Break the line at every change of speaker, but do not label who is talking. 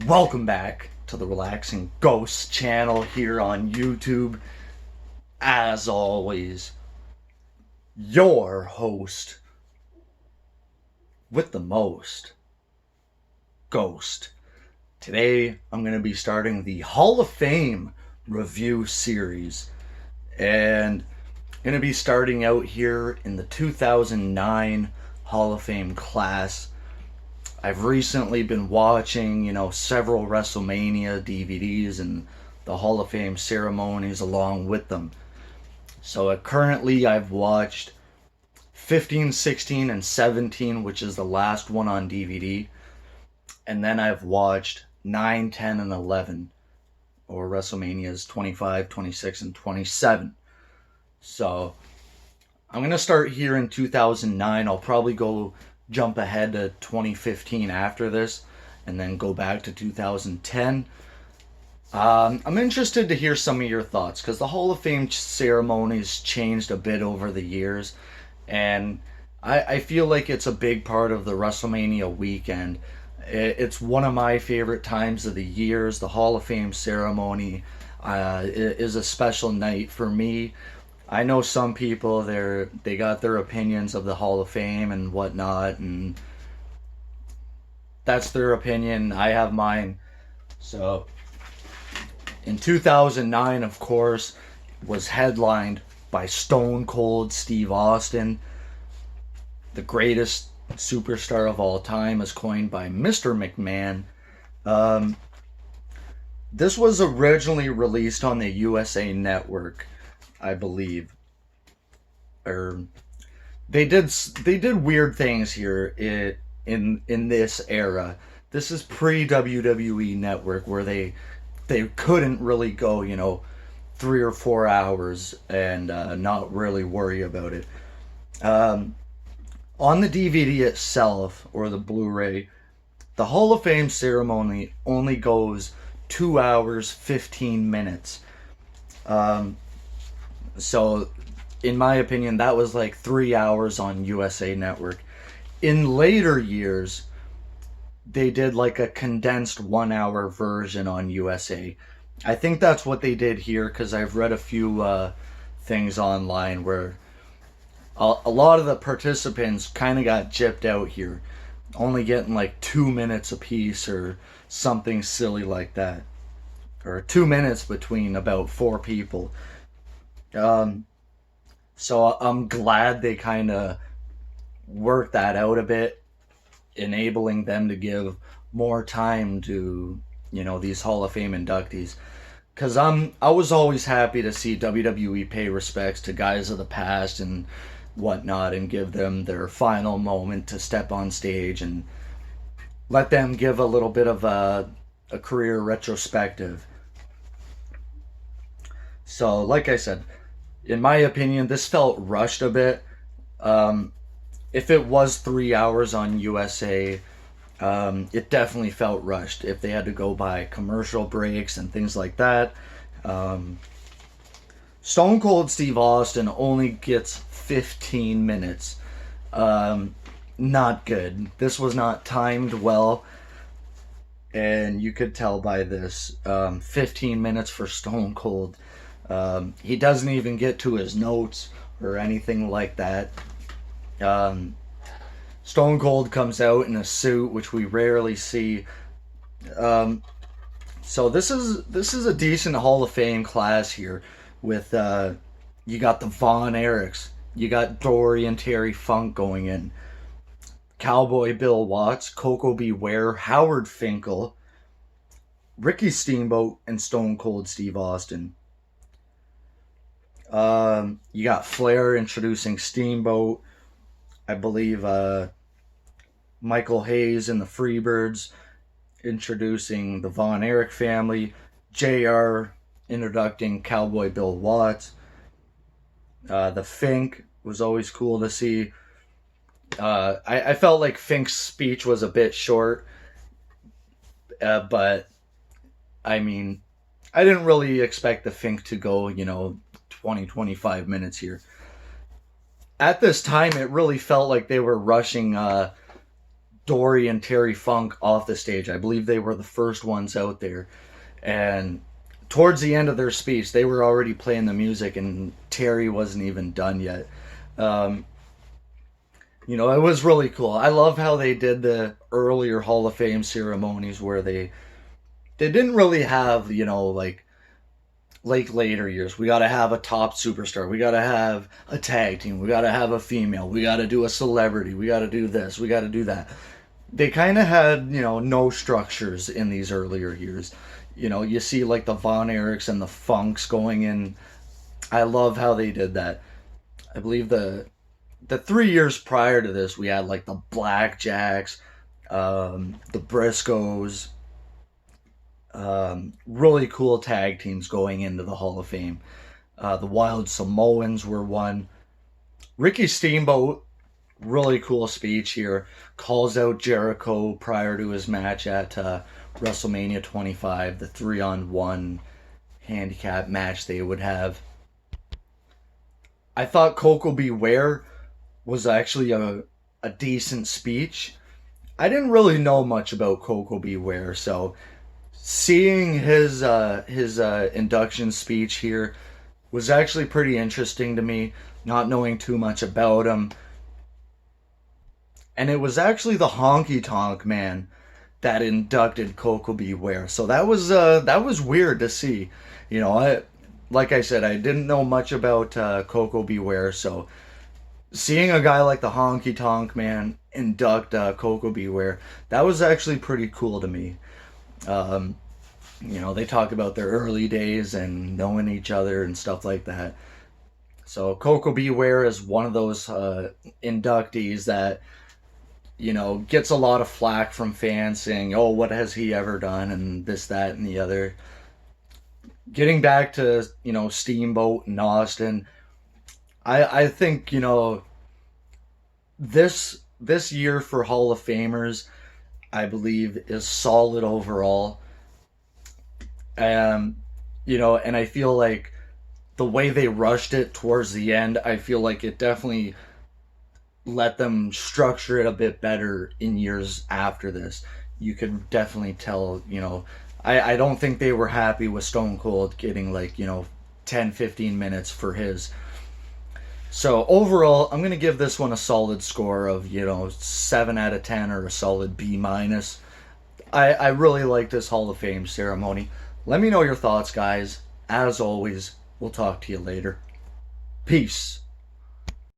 Welcome back to the Relaxing Ghosts channel here on YouTube. As always, your host with the most, Ghost. Today, I'm going to be starting the Hall of Fame review series. And I'm going to be starting out here in the 2009 Hall of Fame class. I've recently been watching, several WrestleMania DVDs and the Hall of Fame ceremonies along with them. So currently I've watched 15, 16, and 17, which is the last one on DVD. And then I've watched 9, 10, and 11, or WrestleManias 25, 26, and 27. So I'm going to start here in 2009. I'll probably jump ahead to 2015 after this and then go back to 2010. I'm interested to hear some of your thoughts because the Hall of Fame ceremonies changed a bit over the years, and I feel like it's a big part of the WrestleMania weekend. It's one of my favorite times of the years. The Hall of Fame ceremony is a special night for me. I know some people they got their opinions of the Hall of Fame and whatnot, and that's their opinion. I have mine. So in 2009, of course, was headlined by Stone Cold Steve Austin, the greatest superstar of all time, as coined by Mr. McMahon. This was originally released on the USA Network, I believe. Or they did weird things here in this era. This is pre WWE Network, where they couldn't really go 3 or 4 hours and not really worry about it. On the DVD itself, or the Blu-ray, the Hall of Fame ceremony only goes 2 hours 15 minutes. So, in my opinion, that was like 3 hours on USA Network. In later years, they did like a condensed 1 hour version on USA. I think that's what they did here because I've read a few things online where a lot of the participants kind of got gypped out here, only getting like 2 minutes apiece or something silly like that. Or 2 minutes between about 4 people. So I'm glad they kind of worked that out a bit, enabling them to give more time to, these Hall of Fame inductees. Because I was always happy to see WWE pay respects to guys of the past and whatnot and give them their final moment to step on stage and let them give a little bit of a career retrospective. So, like I said, in my opinion, this felt rushed a bit. If it was 3 hours on USA, it definitely felt rushed. If they had to go by commercial breaks and things like that. Stone Cold Steve Austin only gets 15 minutes. Not good. This was not timed well. And you could tell by this. 15 minutes for Stone Cold. He doesn't even get to his notes or anything like that. Stone Cold comes out in a suit, which we rarely see. So this is a decent Hall of Fame class here. With you got the Von Erichs, you got Dory and Terry Funk going in, Cowboy Bill Watts, Coco Beware, Howard Finkel, Ricky Steamboat, and Stone Cold Steve Austin. You got Flair introducing Steamboat. I believe Michael Hayes and the Freebirds introducing the Von Erich family. JR introducing Cowboy Bill Watts. The Fink was always cool to see. I felt like Fink's speech was a bit short, but I mean, I didn't really expect the Fink to go 20-25 minutes here. At this time, it really felt like they were rushing Dory and Terry Funk off the stage. I believe they were the first ones out there. And towards the end of their speech, they were already playing the music, and Terry wasn't even done yet. Um, it was really cool. I love how they did the earlier Hall of Fame ceremonies where they didn't really have, like later years. We got to have a top superstar. We got to have a tag team. We got to have a female. We got to do a celebrity. We got to do this. We got to do that. They kind of had, no structures in these earlier years. You see like the Von Erichs and the Funks going in. I love how they did that. I believe the 3 years prior to this, we had like the Blackjacks, the Briscoes, really cool tag teams going into the Hall of Fame. The Wild Samoans were one. Ricky Steamboat, really cool speech here, calls out Jericho prior to his match at WrestleMania 25, the 3-on-1 handicap match they would have. I thought Coco Beware was actually a decent speech. I didn't really know much about Coco Beware, so seeing his induction speech here was actually pretty interesting to me, not knowing too much about him. And it was actually the Honky Tonk Man that inducted Coco Beware. So that was weird to see. Like I said, I didn't know much about Coco Beware, so seeing a guy like the Honky Tonk Man induct Coco Beware, that was actually pretty cool to me. Um, they talk about their early days and knowing each other and stuff like that. So Coco Beware is one of those inductees that gets a lot of flack from fans saying, "Oh, what has he ever done?" and this, that, and the other. Getting back to Steamboat and Austin, I think this year for Hall of Famers, I believe, is solid overall. Um, and I feel like the way they rushed it towards the end, I feel like it definitely let them structure it a bit better in years after this. You could definitely tell, I don't think they were happy with Stone Cold getting like, 10, 15 minutes for his. So overall, I'm going to give this one a solid score of, 7 out of 10 or a solid B minus. I really like this Hall of Fame ceremony. Let me know your thoughts, guys. As always, we'll talk to you later. Peace.